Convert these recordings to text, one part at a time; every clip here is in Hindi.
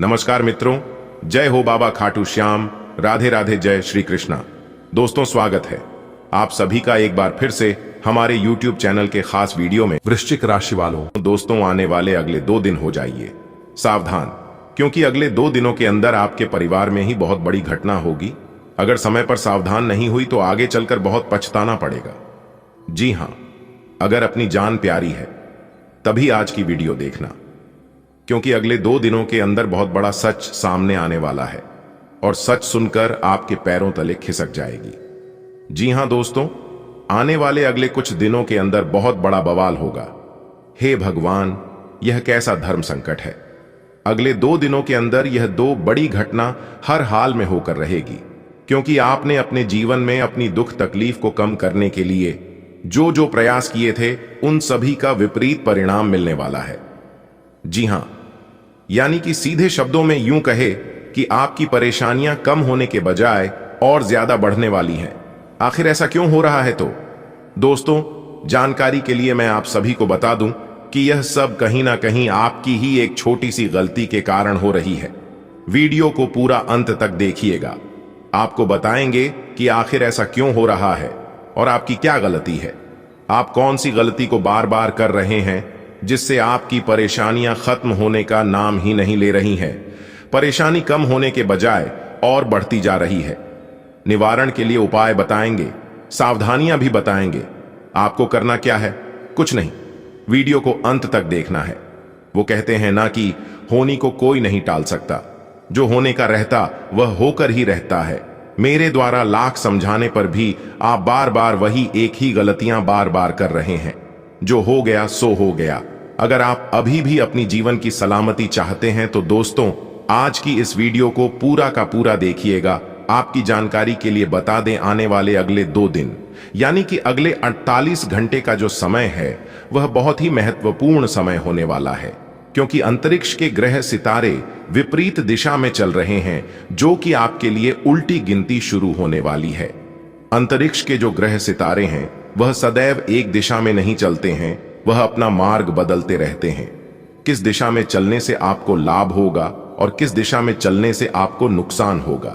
नमस्कार मित्रों, जय हो बाबा खाटू श्याम, राधे राधे, जय श्री कृष्णा। दोस्तों, स्वागत है आप सभी का एक बार फिर से हमारे YouTube चैनल के खास वीडियो में। वृश्चिक राशि वालों, दोस्तों, आने वाले अगले 2 दिन हो जाइए सावधान, क्योंकि अगले 2 दिनों के अंदर आपके परिवार में ही बहुत बड़ी घटना होगी। अगर समय पर सावधान नहीं हुई तो आगे चलकर बहुत पछताना पड़ेगा। जी हां, अगर अपनी जान प्यारी है तभी आज की वीडियो देखना, क्योंकि अगले 2 दिनों के अंदर बहुत बड़ा सच सामने आने वाला है और सच सुनकर आपके पैरों तले खिसक जाएगी। जी हां दोस्तों, आने वाले अगले कुछ दिनों के अंदर बहुत बड़ा बवाल होगा। हे भगवान, यह कैसा धर्म संकट है। अगले 2 दिनों के अंदर यह 2 बड़ी घटना हर हाल में होकर रहेगी, क्योंकि आपने अपने जीवन में अपनी दुख तकलीफ को कम करने के लिए जो प्रयास किए थे उन सभी का विपरीत परिणाम मिलने वाला है। जी हां, यानी कि सीधे शब्दों में यूं कहे कि आपकी परेशानियां कम होने के बजाय और ज्यादा बढ़ने वाली हैं। आखिर ऐसा क्यों हो रहा है? तो दोस्तों, जानकारी के लिए मैं आप सभी को बता दूं कि यह सब कहीं ना कहीं आपकी ही एक छोटी सी गलती के कारण हो रही है। वीडियो को पूरा अंत तक देखिएगा, आपको बताएंगे कि आखिर ऐसा क्यों हो रहा है और आपकी क्या गलती है। आप कौन सी गलती को बार बार कर रहे हैं जिससे आपकी परेशानियां खत्म होने का नाम ही नहीं ले रही हैं। परेशानी कम होने के बजाय और बढ़ती जा रही है। निवारण के लिए उपाय बताएंगे, सावधानियां भी बताएंगे। आपको करना क्या है? कुछ नहीं, वीडियो को अंत तक देखना है। वो कहते हैं ना कि होनी को कोई नहीं टाल सकता, जो होने का रहता वह होकर ही रहता है। मेरे द्वारा लाख समझाने पर भी आप बार बार वही एक ही गलतियां बार बार कर रहे हैं। जो हो गया सो हो गया। अगर आप अभी भी अपनी जीवन की सलामती चाहते हैं तो दोस्तों, आज की इस वीडियो को पूरा का पूरा देखिएगा। आपकी जानकारी के लिए बता दें, आने वाले अगले 2 दिन यानी कि अगले 48 घंटे का जो समय है वह बहुत ही महत्वपूर्ण समय होने वाला है, क्योंकि अंतरिक्ष के ग्रह सितारे विपरीत दिशा में चल रहे हैं, जो कि आपके लिए उल्टी गिनती शुरू होने वाली है। अंतरिक्ष के जो ग्रह सितारे हैं वह सदैव एक दिशा में नहीं चलते हैं, वह अपना मार्ग बदलते रहते हैं। किस दिशा में चलने से आपको लाभ होगा और किस दिशा में चलने से आपको नुकसान होगा।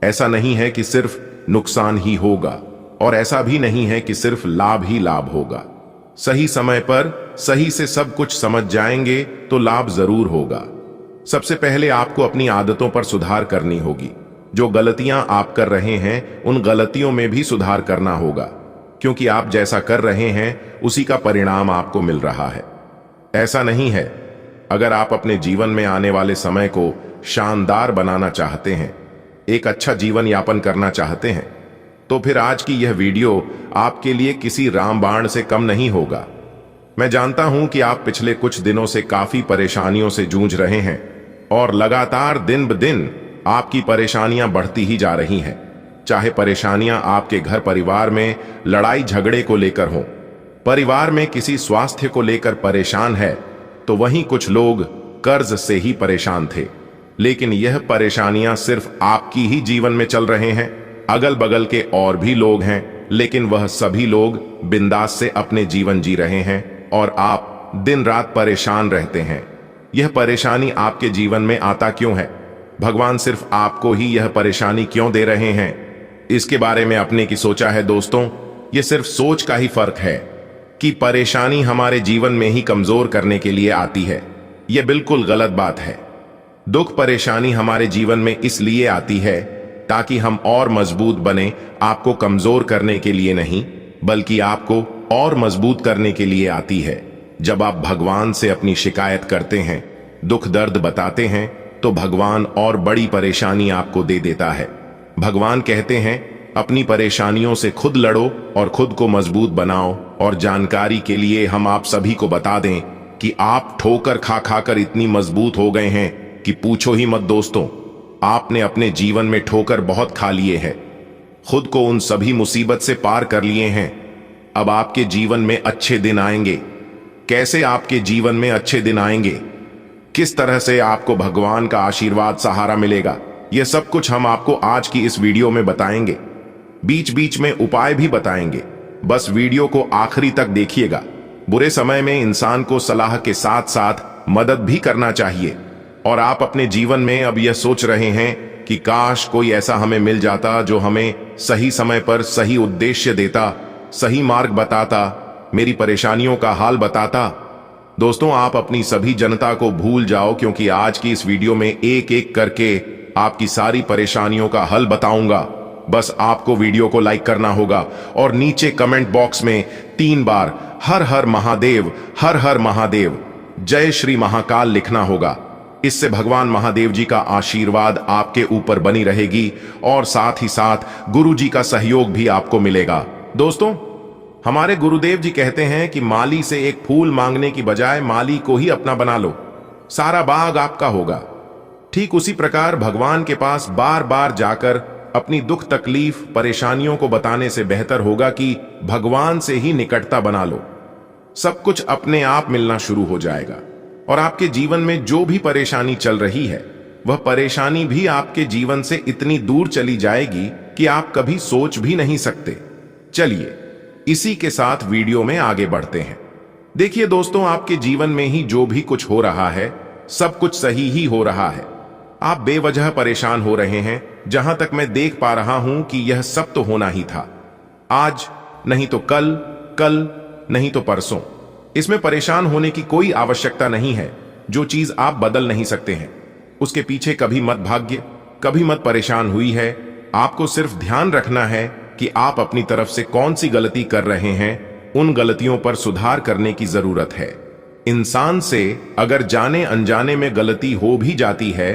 ऐसा नहीं है कि सिर्फ नुकसान ही होगा और ऐसा भी नहीं है कि सिर्फ लाभ ही लाभ होगा। सही समय पर सही से सब कुछ समझ जाएंगे तो लाभ जरूर होगा। सबसे पहले आपको अपनी आदतों पर सुधार करनी होगी। जो गलतियां आप कर रहे हैं उन गलतियों में भी सुधार करना होगा, क्योंकि आप जैसा कर रहे हैं उसी का परिणाम आपको मिल रहा है। ऐसा नहीं है। अगर आप अपने जीवन में आने वाले समय को शानदार बनाना चाहते हैं, एक अच्छा जीवन यापन करना चाहते हैं, तो फिर आज की यह वीडियो आपके लिए किसी रामबाण से कम नहीं होगा। मैं जानता हूं कि आप पिछले कुछ दिनों से काफी परेशानियों से जूझ रहे हैं और लगातार दिन ब दिन आपकी परेशानियां बढ़ती ही जा रही हैं। चाहे परेशानियां आपके घर परिवार में लड़ाई झगड़े को लेकर हों, परिवार में किसी स्वास्थ्य को लेकर परेशान है, तो वहीं कुछ लोग कर्ज से ही परेशान थे। लेकिन यह परेशानियां सिर्फ आपकी ही जीवन में चल रहे हैं। अगल बगल के और भी लोग हैं, लेकिन वह सभी लोग बिंदास से अपने जीवन जी रहे हैं और आप दिन रात परेशान रहते हैं। यह परेशानी आपके जीवन में आता क्यों है? भगवान सिर्फ आपको ही यह परेशानी क्यों दे रहे हैं? इसके बारे में अपने की सोचा है दोस्तों? यह सिर्फ सोच का ही फर्क है कि परेशानी हमारे जीवन में ही कमजोर करने के लिए आती है। यह बिल्कुल गलत बात है। दुख परेशानी हमारे जीवन में इसलिए आती है ताकि हम और मजबूत बने, आपको कमजोर करने के लिए नहीं, बल्कि आपको और मजबूत करने के लिए आती है। जब आप भगवान से अपनी शिकायत करते हैं, दुख दर्द बताते हैं, तो भगवान और बड़ी परेशानी आपको दे देता है। भगवान कहते हैं, अपनी परेशानियों से खुद लड़ो और खुद को मजबूत बनाओ। और जानकारी के लिए हम आप सभी को बता दें कि आप ठोकर खा खाकर इतनी मजबूत हो गए हैं कि पूछो ही मत दोस्तों। आपने अपने जीवन में ठोकर बहुत खा लिए हैं, खुद को उन सभी मुसीबत से पार कर लिए हैं। अब आपके जीवन में अच्छे दिन आएंगे। कैसे आपके जीवन में अच्छे दिन आएंगे? किस तरह से आपको भगवान का आशीर्वाद सहारा मिलेगा? यह सब कुछ हम आपको आज की इस वीडियो में बताएंगे। बीच बीच में उपाय भी बताएंगे। बस वीडियो को आखिरी तक देखिएगा। बुरे समय में इंसान को सलाह के साथ साथ मदद भी करना चाहिए। और आप अपने जीवन में अब यह सोच रहे हैं कि काश कोई ऐसा हमें मिल जाता जो हमें सही समय पर सही उद्देश्य देता, सही मार्ग बताता, मेरी परेशानियों का हाल बताता। दोस्तों, आप अपनी सभी जनता को भूल जाओ, क्योंकि आज की इस वीडियो में एक एक करके आपकी सारी परेशानियों का हल बताऊंगा। बस आपको वीडियो को लाइक करना होगा और नीचे कमेंट बॉक्स में 3 बार हर हर महादेव, हर हर महादेव, जय श्री महाकाल लिखना होगा। इससे भगवान महादेव जी का आशीर्वाद आपके ऊपर बनी रहेगी और साथ ही साथ गुरु जी का सहयोग भी आपको मिलेगा। दोस्तों, हमारे गुरुदेव जी कहते हैं कि माली से एक फूल मांगने की बजाय माली को ही अपना बना लो, सारा बाग आपका होगा। ठीक उसी प्रकार भगवान के पास बार बार जाकर अपनी दुख तकलीफ परेशानियों को बताने से बेहतर होगा कि भगवान से ही निकटता बना लो। सब कुछ अपने आप मिलना शुरू हो जाएगा और आपके जीवन में जो भी परेशानी चल रही है वह परेशानी भी आपके जीवन से इतनी दूर चली जाएगी कि आप कभी सोच भी नहीं सकते। चलिए इसी के साथ वीडियो में आगे बढ़ते हैं। देखिए दोस्तों, आपके जीवन में ही जो भी कुछ हो रहा है सब कुछ सही ही हो रहा है। आप बेवजह परेशान हो रहे हैं। जहां तक मैं देख पा रहा हूं कि यह सब तो होना ही था, आज नहीं तो कल, कल नहीं तो परसों। इसमें परेशान होने की कोई आवश्यकता नहीं है। जो चीज आप बदल नहीं सकते हैं उसके पीछे कभी मत भाग्य, कभी मत परेशान हुई है। आपको सिर्फ ध्यान रखना है कि आप अपनी तरफ से कौन सी गलती कर रहे हैं। उन गलतियों पर सुधार करने की जरूरत है। इंसान से अगर जाने अनजाने में गलती हो भी जाती है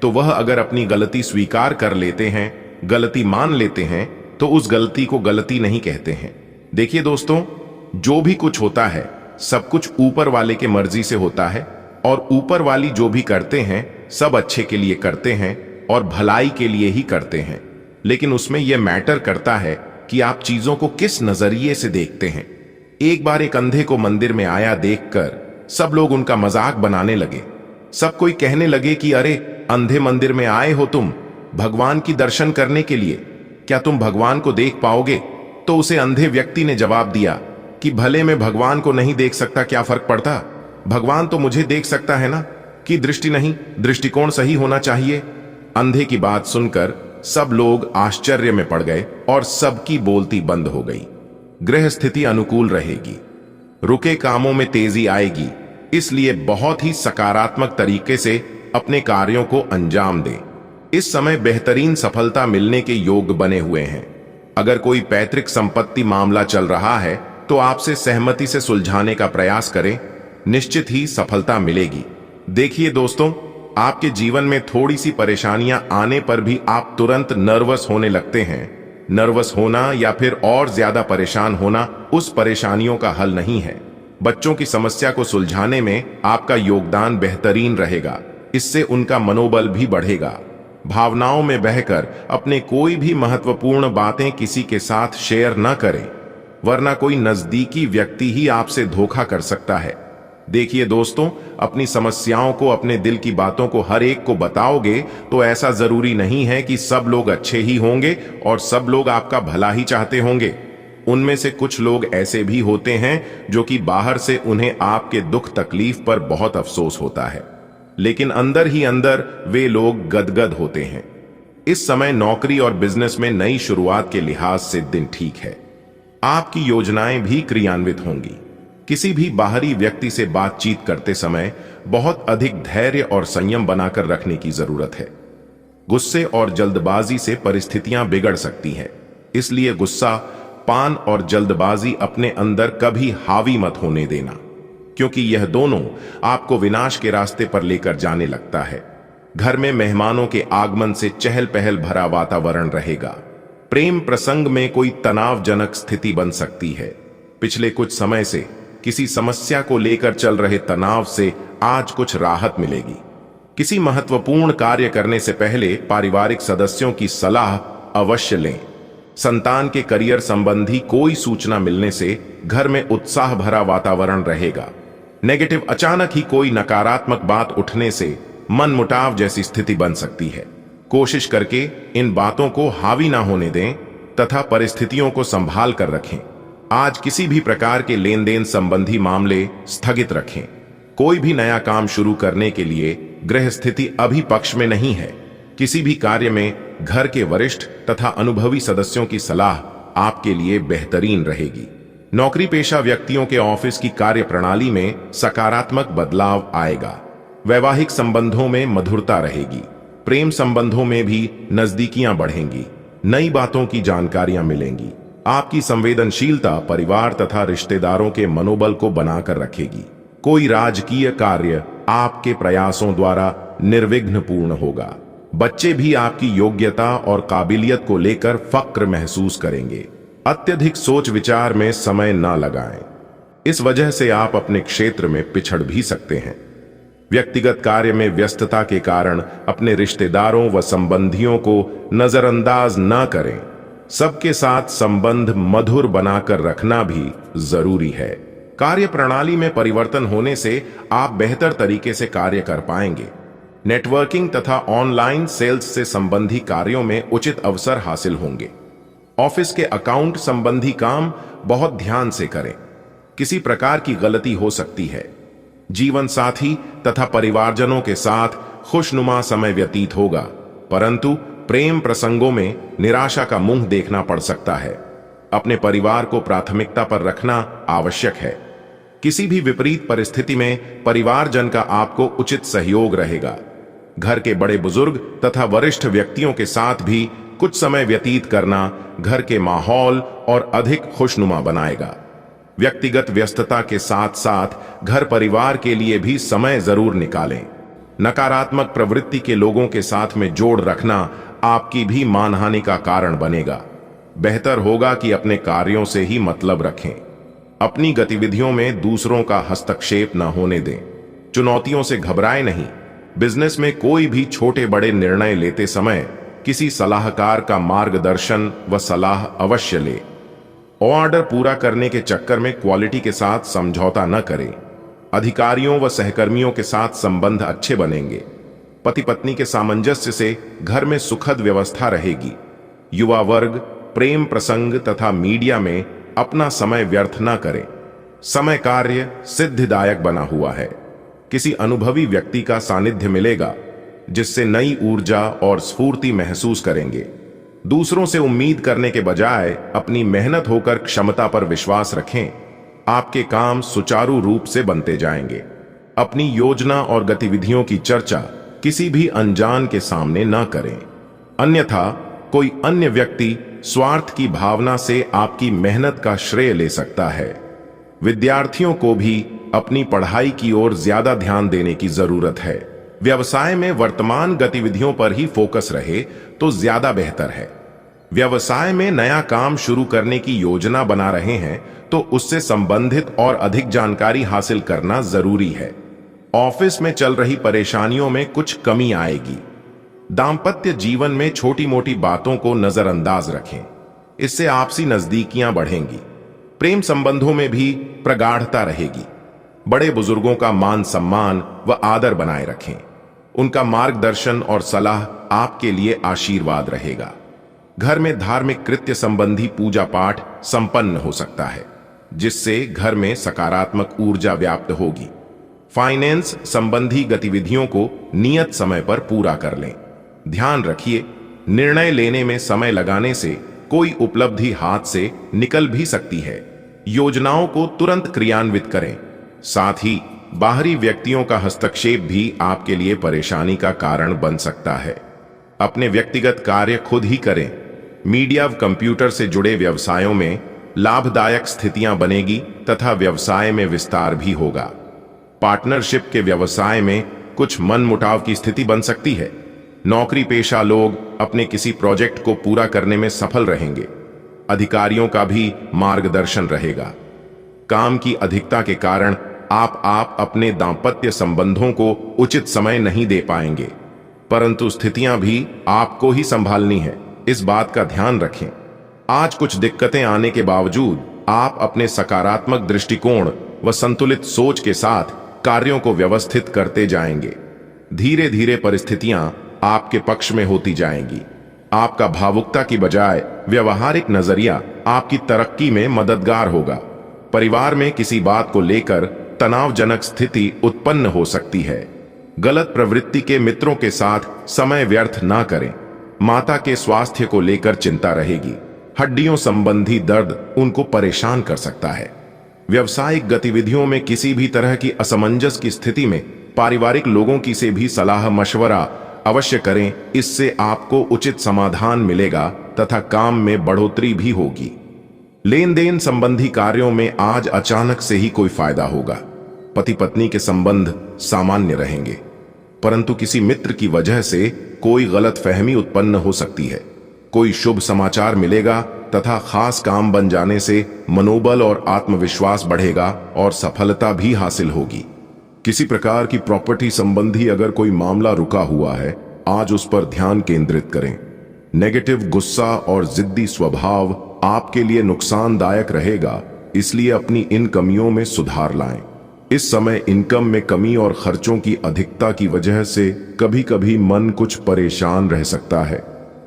तो वह अगर अपनी गलती स्वीकार कर लेते हैं, गलती मान लेते हैं, तो उस गलती को गलती नहीं कहते हैं। देखिए दोस्तों, जो भी कुछ होता है सब कुछ ऊपर वाले के मर्जी से होता है और ऊपर वाली जो भी करते हैं सब अच्छे के लिए करते हैं और भलाई के लिए ही करते हैं। लेकिन उसमें यह मैटर करता है कि आप चीजों को किस नजरिए से देखते हैं। एक बार एक अंधे को मंदिर में आया देखकर सब लोग उनका मजाक बनाने लगे। सब कोई कहने लगे कि अरे अंधे, मंदिर में आए हो तुम भगवान की दर्शन करने के लिए, क्या तुम भगवान को देख पाओगे? तो उसे अंधे व्यक्ति ने जवाब दिया कि भले मैं भगवान को नहीं देख सकता, क्या फर्क पड़ता, भगवान तो मुझे देख सकता है ना। कि दृष्टि नहीं, दृष्टिकोण सही होना चाहिए। अंधे की बात सुनकर सब लोग आश्चर्य में पड़ गए और सबकी बोलती बंद हो गई। ग्रह स्थिति अनुकूल रहेगी, रुके कामों में तेजी आएगी, इसलिए बहुत ही सकारात्मक तरीके से अपने कार्यों को अंजाम दें। इस समय बेहतरीन सफलता मिलने के योग बने हुए हैं। अगर कोई पैतृक संपत्ति मामला चल रहा है तो आपसे सहमति से सुलझाने का प्रयास करें, निश्चित ही सफलता मिलेगी। देखिए दोस्तों, आपके जीवन में थोड़ी सी परेशानियां आने पर भी आप तुरंत नर्वस होने लगते हैं। नर्वस होना या फिर और ज्यादा परेशान होना उस परेशानियों का हल नहीं है। बच्चों की समस्या को सुलझाने में आपका योगदान बेहतरीन रहेगा, इससे उनका मनोबल भी बढ़ेगा। भावनाओं में बहकर अपने कोई भी महत्वपूर्ण बातें किसी के साथ शेयर न करें, वरना कोई नजदीकी व्यक्ति ही आपसे धोखा कर सकता है। देखिए दोस्तों, अपनी समस्याओं को, अपने दिल की बातों को हर एक को बताओगे तो ऐसा जरूरी नहीं है कि सब लोग अच्छे ही होंगे और सब लोग आपका भला ही चाहते होंगे। उनमें से कुछ लोग ऐसे भी होते हैं जो कि बाहर से उन्हें आपके दुख तकलीफ पर बहुत अफसोस होता है, लेकिन अंदर ही अंदर वे लोग गदगद होते हैं। इस समय नौकरी और बिजनेस में नई शुरुआत के लिहाज से दिन ठीक है। आपकी योजनाएं भी क्रियान्वित होंगी। किसी भी बाहरी व्यक्ति से बातचीत करते समय बहुत अधिक धैर्य और संयम बनाकर रखने की जरूरत है। गुस्से और जल्दबाजी से परिस्थितियां बिगड़ सकती हैं, इसलिए गुस्सा, पान और जल्दबाजी अपने अंदर कभी हावी मत होने देना, क्योंकि यह दोनों आपको विनाश के रास्ते पर लेकर जाने लगता है। घर में मेहमानों के आगमन से चहल पहल भरा वातावरण रहेगा। प्रेम प्रसंग में कोई तनावजनक स्थिति बन सकती है। पिछले कुछ समय से किसी समस्या को लेकर चल रहे तनाव से आज कुछ राहत मिलेगी। किसी महत्वपूर्ण कार्य करने से पहले पारिवारिक सदस्यों की सलाह अवश्य लें। संतान के करियर संबंधी कोई सूचना मिलने से घर में उत्साह भरा वातावरण रहेगा। नेगेटिव, अचानक ही कोई नकारात्मक बात उठने से मनमुटाव जैसी स्थिति बन सकती है। कोशिश करके इन बातों को हावी ना होने दें तथा परिस्थितियों को संभाल कर रखें। आज किसी भी प्रकार के लेन देन संबंधी मामले स्थगित रखें। कोई भी नया काम शुरू करने के लिए ग्रह स्थिति अभी पक्ष में नहीं है। किसी भी कार्य में घर के वरिष्ठ तथा अनुभवी सदस्यों की सलाह आपके लिए बेहतरीन रहेगी। नौकरी पेशा व्यक्तियों के ऑफिस की कार्य प्रणाली में सकारात्मक बदलाव आएगा। वैवाहिक संबंधों में मधुरता रहेगी। प्रेम संबंधों में भी नजदीकियां बढ़ेंगी। नई बातों की जानकारियां मिलेंगी। आपकी संवेदनशीलता परिवार तथा रिश्तेदारों के मनोबल को बनाकर रखेगी। कोई राजकीय कार्य आपके प्रयासों द्वारा निर्विघ्न पूर्ण होगा। बच्चे भी आपकी योग्यता और काबिलियत को लेकर फक्र महसूस करेंगे। अत्यधिक सोच विचार में समय न लगाएं। इस वजह से आप अपने क्षेत्र में पिछड़ भी सकते हैं। व्यक्तिगत कार्य में व्यस्तता के कारण अपने रिश्तेदारों व संबंधियों को नजरअंदाज न करें। सबके साथ संबंध मधुर बनाकर रखना भी जरूरी है। कार्य प्रणाली में परिवर्तन होने से आप बेहतर तरीके से कार्य कर पाएंगे। नेटवर्किंग तथा ऑनलाइन सेल्स से संबंधी कार्यों में उचित अवसर हासिल होंगे। ऑफिस के अकाउंट संबंधी काम बहुत ध्यान से करें। किसी प्रकार की गलती हो सकती है। जीवन साथी तथा परिवारजनों के साथ खुशनुमा समय व्यतीत होगा, परंतु प्रेम प्रसंगों में निराशा का मुंह देखना पड़ सकता है। अपने परिवार को प्राथमिकता पर रखना आवश्यक है। किसी भी विपरीत परिस्थिति में परिवारजन का आपको उचित सहयोग रहेगा। घर के बड़े बुजुर्ग तथा वरिष्ठ व्यक्तियों के साथ भी कुछ समय व्यतीत करना घर के माहौल और अधिक खुशनुमा बनाएगा। व्यक्तिगत व्यस्तता के साथ साथ घर परिवार के लिए भी समय जरूर निकालें। नकारात्मक प्रवृत्ति के लोगों के साथ में जोड़ रखना आपकी भी मानहानि का कारण बनेगा। बेहतर होगा कि अपने कार्यों से ही मतलब रखें। अपनी गतिविधियों में दूसरों का हस्तक्षेप न होने दें। चुनौतियों से घबराएं नहीं। बिजनेस में कोई भी छोटे बड़े निर्णय लेते समय किसी सलाहकार का मार्गदर्शन व सलाह अवश्य ले। ऑर्डर पूरा करने के चक्कर में क्वालिटी के साथ समझौता न करें। अधिकारियों व सहकर्मियों के साथ संबंध अच्छे बनेंगे। पति पत्नी के सामंजस्य से घर में सुखद व्यवस्था रहेगी। युवा वर्ग प्रेम प्रसंग तथा मीडिया में अपना समय व्यर्थ न करें। समय कार्य सिद्धिदायक बना हुआ है। किसी अनुभवी व्यक्ति का सानिध्य मिलेगा, जिससे नई ऊर्जा और स्फूर्ति महसूस करेंगे। दूसरों से उम्मीद करने के बजाय अपनी मेहनत होकर क्षमता पर विश्वास रखें। आपके काम सुचारू रूप से बनते जाएंगे। अपनी योजना और गतिविधियों की चर्चा किसी भी अनजान के सामने न करें, अन्यथा कोई अन्य व्यक्ति स्वार्थ की भावना से आपकी मेहनत का श्रेय ले सकता है। विद्यार्थियों को भी अपनी पढ़ाई की ओर ज्यादा ध्यान देने की जरूरत है। व्यवसाय में वर्तमान गतिविधियों पर ही फोकस रहे तो ज्यादा बेहतर है। व्यवसाय में नया काम शुरू करने की योजना बना रहे हैं तो उससे संबंधित और अधिक जानकारी हासिल करना जरूरी है। ऑफिस में चल रही परेशानियों में कुछ कमी आएगी। दांपत्य जीवन में छोटी मोटी बातों को नजरअंदाज रखें, इससे आपसी नजदीकियां बढ़ेंगी। प्रेम संबंधों में भी प्रगाढ़ता रहेगी। बड़े बुजुर्गों का मान सम्मान व आदर बनाए रखें। उनका मार्गदर्शन और सलाह आपके लिए आशीर्वाद रहेगा। घर में धार्मिक कृत्य संबंधी पूजा पाठ संपन्न हो सकता है, जिससे घर में सकारात्मक ऊर्जा व्याप्त होगी। फाइनेंस संबंधी गतिविधियों को नियत समय पर पूरा कर लें। ध्यान रखिए, निर्णय लेने में समय लगाने से कोई उपलब्धि हाथ से निकल भी सकती है। योजनाओं को तुरंत क्रियान्वित करें। साथ ही बाहरी व्यक्तियों का हस्तक्षेप भी आपके लिए परेशानी का कारण बन सकता है। अपने व्यक्तिगत कार्य खुद ही करें। मीडिया व कंप्यूटर से जुड़े व्यवसायों में लाभदायक स्थितियां बनेगी तथा व्यवसाय में विस्तार भी होगा। पार्टनरशिप के व्यवसाय में कुछ मनमुटाव की स्थिति बन सकती है। नौकरी पेशा लोग अपने किसी प्रोजेक्ट को पूरा करने में सफल रहेंगे। अधिकारियों का भी मार्गदर्शन रहेगा। काम की अधिकता के कारण आप अपने दांपत्य संबंधों को उचित समय नहीं दे पाएंगे, परंतु स्थितियां भी आपको ही संभालनी है, इस बात का ध्यान रखें। आज कुछ दिक्कतें आने के बावजूद आप अपने सकारात्मक दृष्टिकोण व संतुलित सोच के साथ कार्यों को व्यवस्थित करते जाएंगे। धीरे धीरे परिस्थितियां आपके पक्ष में होती जाएंगी। आपका भावुकता की बजाय व्यवहारिक नजरिया आपकी तरक्की में मददगार होगा। परिवार में किसी बात को लेकर तनावजनक स्थिति उत्पन्न हो सकती है। गलत प्रवृत्ति के मित्रों के साथ समय व्यर्थ ना करें। माता के स्वास्थ्य को लेकर चिंता रहेगी। हड्डियों संबंधी दर्द उनको परेशान कर सकता है। व्यवसायिक गतिविधियों में किसी भी तरह की असमंजस की स्थिति में पारिवारिक लोगों की से भी सलाह मशवरा अवश्य करें। इससे आपको उचित समाधान मिलेगा तथा काम में बढ़ोतरी भी होगी। लेन देन संबंधी कार्यों में आज अचानक से ही कोई फायदा होगा। पति पत्नी के संबंध सामान्य रहेंगे, परंतु किसी मित्र की वजह से कोई गलतफहमी उत्पन्न हो सकती है। कोई शुभ समाचार मिलेगा तथा खास काम बन जाने से मनोबल और आत्मविश्वास बढ़ेगा और सफलता भी हासिल होगी। किसी प्रकार की प्रॉपर्टी संबंधी अगर कोई मामला रुका हुआ है, आज उस पर ध्यान केंद्रित करें। नेगेटिव गुस्सा और जिद्दी स्वभाव आपके लिए नुकसानदायक रहेगा, इसलिए अपनी इन कमियों में सुधार लाएं। इस समय इनकम में कमी और खर्चों की अधिकता की वजह से कभी कभी मन कुछ परेशान रह सकता है,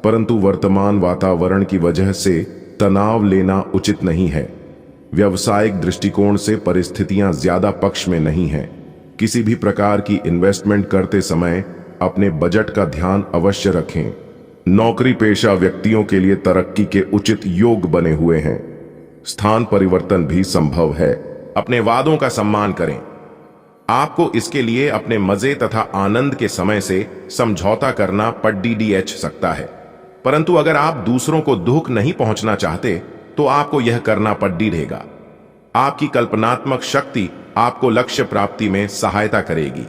परंतु वर्तमान वातावरण की वजह से तनाव लेना उचित नहीं है। व्यावसायिक दृष्टिकोण से परिस्थितियां ज्यादा पक्ष में नहीं हैं। किसी भी प्रकार की इन्वेस्टमेंट करते समय अपने बजट का ध्यान अवश्य रखें। नौकरी पेशा व्यक्तियों के लिए तरक्की के उचित योग बने हुए हैं। स्थान परिवर्तन भी संभव है। अपने वादों का सम्मान करें। आपको इसके लिए अपने मजे तथा आनंद के समय से समझौता करना पड़ DDH सकता है, परंतु अगर आप दूसरों को दुख नहीं पहुंचना चाहते तो आपको यह करना पड़ रहेगा। आपकी कल्पनात्मक शक्ति आपको लक्ष्य प्राप्ति में सहायता करेगी।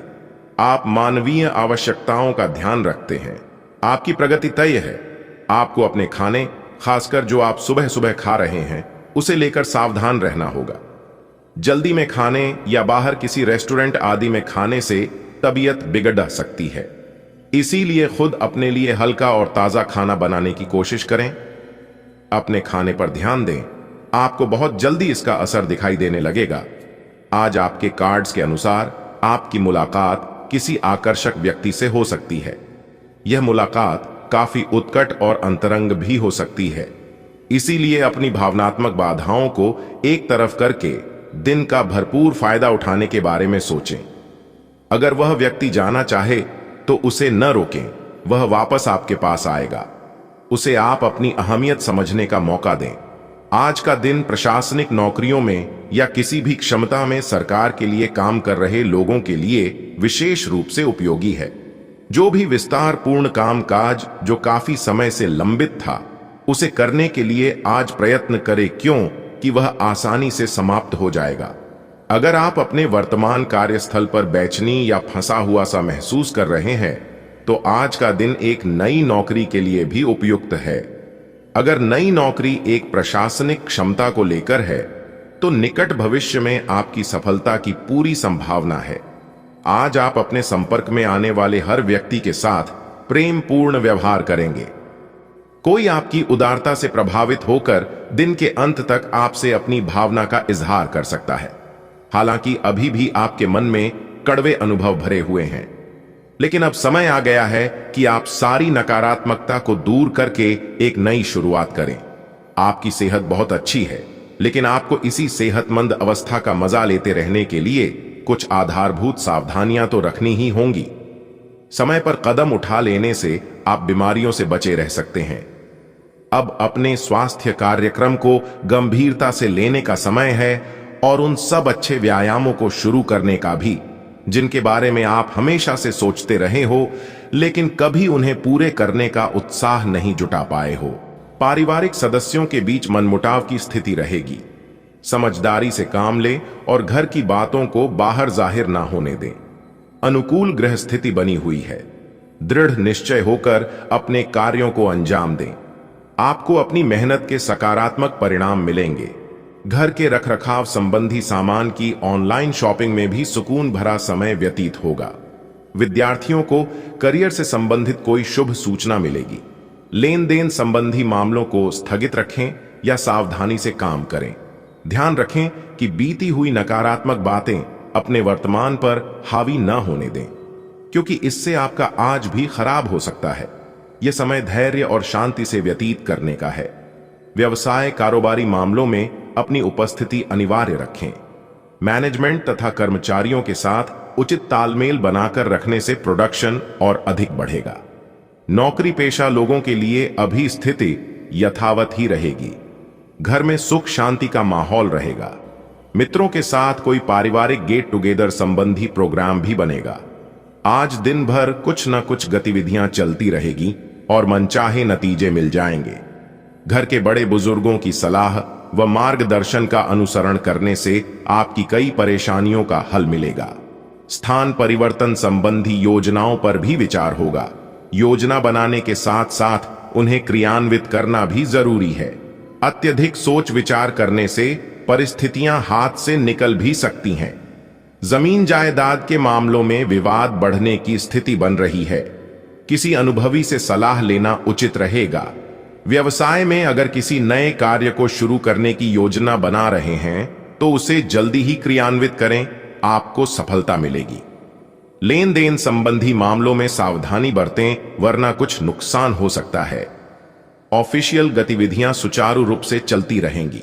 आप मानवीय आवश्यकताओं का ध्यान रखते हैं। आपकी प्रगति तय है। आपको अपने खाने, खासकर जो आप सुबह सुबह खा रहे हैं, उसे लेकर सावधान रहना होगा। जल्दी में खाने या बाहर किसी रेस्टोरेंट आदि में खाने से तबीयत बिगड़ सकती है। इसीलिए खुद अपने लिए हल्का और ताजा खाना बनाने की कोशिश करें। अपने खाने पर ध्यान दें। आपको बहुत जल्दी इसका असर दिखाई देने लगेगा। आज आपके कार्ड्स के अनुसार आपकी मुलाकात किसी आकर्षक व्यक्ति से हो सकती है। यह मुलाकात काफी उत्कट और अंतरंग भी हो सकती है। इसीलिए अपनी भावनात्मक बाधाओं को एक तरफ करके दिन का भरपूर फायदा उठाने के बारे में सोचें। अगर वह व्यक्ति जाना चाहे तो उसे न रोकें, वह वापस आपके पास आएगा। उसे आप अपनी अहमियत समझने का मौका दें। आज का दिन प्रशासनिक नौकरियों में या किसी भी क्षमता में सरकार के लिए काम कर रहे लोगों के लिए विशेष रूप से उपयोगी है। जो भी विस्तार पूर्ण कामकाज जो काफी समय से लंबित था, उसे करने के लिए आज प्रयत्न करें, क्यों कि वह आसानी से समाप्त हो जाएगा। अगर आप अपने वर्तमान कार्यस्थल पर बेचैनी या फंसा हुआ सा महसूस कर रहे हैं, तो आज का दिन एक नई नौकरी के लिए भी उपयुक्त है। अगर नई नौकरी एक प्रशासनिक क्षमता को लेकर है, तो निकट भविष्य में आपकी सफलता की पूरी संभावना है। आज आप अपने संपर्क में आने वाले हर व्यक्ति के साथ प्रेम पूर्ण व्यवहार करेंगे। कोई आपकी उदारता से प्रभावित होकर दिन के अंत तक आपसे अपनी भावना का इजहार कर सकता है। हालांकि अभी भी आपके मन में कड़वे अनुभव भरे हुए हैं, लेकिन अब समय आ गया है कि आप सारी नकारात्मकता को दूर करके एक नई शुरुआत करें। आपकी सेहत बहुत अच्छी है, लेकिन आपको इसी सेहतमंद अवस्था का मजा लेते रहने के लिए कुछ आधारभूत सावधानियां तो रखनी ही होंगी। समय पर कदम उठा लेने से आप बीमारियों से बचे रह सकते हैं। अब अपने स्वास्थ्य कार्यक्रम को गंभीरता से लेने का समय है और उन सब अच्छे व्यायामों को शुरू करने का भी, जिनके बारे में आप हमेशा से सोचते रहे हो, लेकिन कभी उन्हें पूरे करने का उत्साह नहीं जुटा पाए हो। पारिवारिक सदस्यों के बीच मनमुटाव की स्थिति रहेगी। समझदारी से काम लें और घर की बातों को बाहर जाहिर ना होने दें। अनुकूल ग्रह स्थिति बनी हुई है। दृढ़ निश्चय होकर अपने कार्यों को अंजाम दें। आपको अपनी मेहनत के सकारात्मक परिणाम मिलेंगे। घर के रखरखाव संबंधी सामान की ऑनलाइन शॉपिंग में भी सुकून भरा समय व्यतीत होगा। विद्यार्थियों को करियर से संबंधित कोई शुभ सूचना मिलेगी। लेन देन संबंधी मामलों को स्थगित रखें या सावधानी से काम करें। ध्यान रखें कि बीती हुई नकारात्मक बातें अपने वर्तमान पर हावी न होने दें, क्योंकि इससे आपका आज भी खराब हो सकता है। यह समय धैर्य और शांति से व्यतीत करने का है। व्यवसाय कारोबारी मामलों में अपनी उपस्थिति अनिवार्य रखें। मैनेजमेंट तथा कर्मचारियों के साथ उचित तालमेल बनाकर रखने से प्रोडक्शन और अधिक बढ़ेगा। नौकरी पेशा लोगों के लिए अभी स्थिति यथावत ही रहेगी। घर में सुख शांति का माहौल रहेगा। मित्रों के साथ कोई पारिवारिक गेट टुगेदर संबंधी प्रोग्राम भी बनेगा। आज दिन भर कुछ न कुछ गतिविधियां चलती रहेगी और मनचाहे नतीजे मिल जाएंगे। घर के बड़े बुजुर्गों की सलाह व मार्गदर्शन का अनुसरण करने से आपकी कई परेशानियों का हल मिलेगा। स्थान परिवर्तन संबंधी योजनाओं पर भी विचार होगा। योजना बनाने के साथ साथ उन्हें क्रियान्वित करना भी जरूरी है। अत्यधिक सोच विचार करने से परिस्थितियां हाथ से निकल भी सकती हैं। जमीन जायदाद के मामलों में विवाद बढ़ने की स्थिति बन रही है। किसी अनुभवी से सलाह लेना उचित रहेगा। व्यवसाय में अगर किसी नए कार्य को शुरू करने की योजना बना रहे हैं तो उसे जल्दी ही क्रियान्वित करें, आपको सफलता मिलेगी। लेन देन संबंधी मामलों में सावधानी बरतें, वरना कुछ नुकसान हो सकता है। ऑफिशियल गतिविधियां सुचारू रूप से चलती रहेंगी।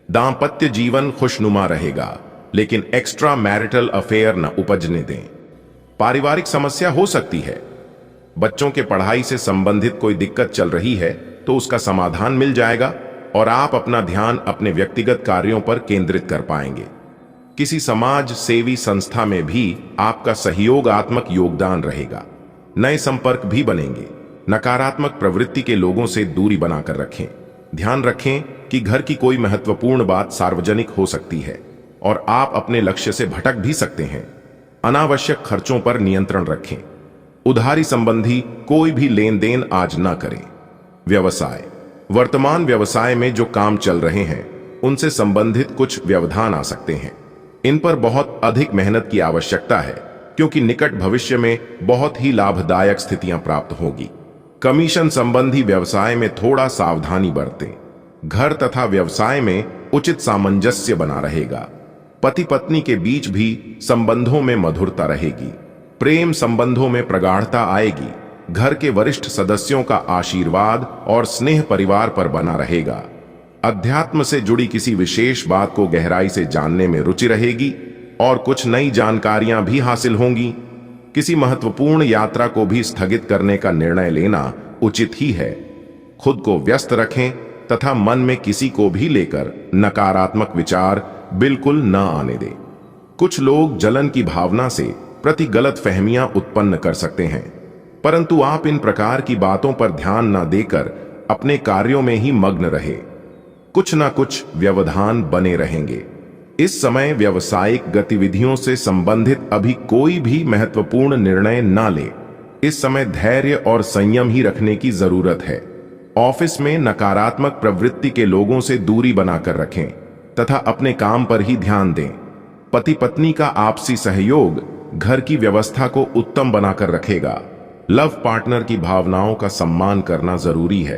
दांपत्य जीवन खुशनुमा रहेगा, लेकिन एक्स्ट्रा मैरिटल अफेयर न उपजने दें। पारिवारिक समस्या हो सकती है। बच्चों के पढ़ाई से संबंधित कोई दिक्कत चल रही है तो उसका समाधान मिल जाएगा और आप अपना ध्यान अपने व्यक्तिगत कार्यों पर केंद्रित कर पाएंगे। किसी समाज सेवी संस्था में भी आपका सहयोगात्मक योगदान रहेगा। नए संपर्क भी बनेंगे। नकारात्मक प्रवृत्ति के लोगों से दूरी बनाकर रखें। ध्यान रखें कि घर की कोई महत्वपूर्ण बात सार्वजनिक हो सकती है और आप अपने लक्ष्य से भटक भी सकते हैं। अनावश्यक खर्चों पर नियंत्रण रखें। उधारी संबंधी कोई भी लेन देन आज न करें। व्यवसाय, वर्तमान व्यवसाय में जो काम चल रहे हैं उनसे संबंधित कुछ व्यवधान आ सकते हैं। इन पर बहुत अधिक मेहनत की आवश्यकता है, क्योंकि निकट भविष्य में बहुत ही लाभदायक स्थितियां प्राप्त होगी। कमीशन संबंधी व्यवसाय में थोड़ा सावधानी बरतें। घर तथा व्यवसाय में उचित सामंजस्य बना रहेगा। पति पत्नी के बीच भी संबंधों में मधुरता रहेगी। प्रेम संबंधों में प्रगाढ़ता आएगी। घर के वरिष्ठ सदस्यों का आशीर्वाद और स्नेह परिवार पर बना रहेगा। अध्यात्म से जुड़ी किसी विशेष बात को गहराई से जानने में रुचि रहेगी और कुछ नई जानकारियां भी हासिल होंगी। किसी महत्वपूर्ण यात्रा को भी स्थगित करने का निर्णय लेना उचित ही है। खुद को व्यस्त रखें तथा मन में किसी को भी लेकर नकारात्मक विचार बिल्कुल न आने दें। कुछ लोग जलन की भावना से प्रति गलत फहमियां उत्पन्न कर सकते हैं, परंतु आप इन प्रकार की बातों पर ध्यान न देकर अपने कार्यों में ही मग्न रहे। कुछ न कुछ व्यवधान बने रहेंगे। इस समय व्यावसायिक गतिविधियों से संबंधित अभी कोई भी महत्वपूर्ण निर्णय न ले। इस समय धैर्य और संयम ही रखने की जरूरत है। ऑफिस में नकारात्मक प्रवृत्ति के लोगों से दूरी बनाकर रखें तथा अपने काम पर ही ध्यान दें। पति पत्नी का आपसी सहयोग घर की व्यवस्था को उत्तम बनाकर रखेगा। लव पार्टनर की भावनाओं का सम्मान करना जरूरी है।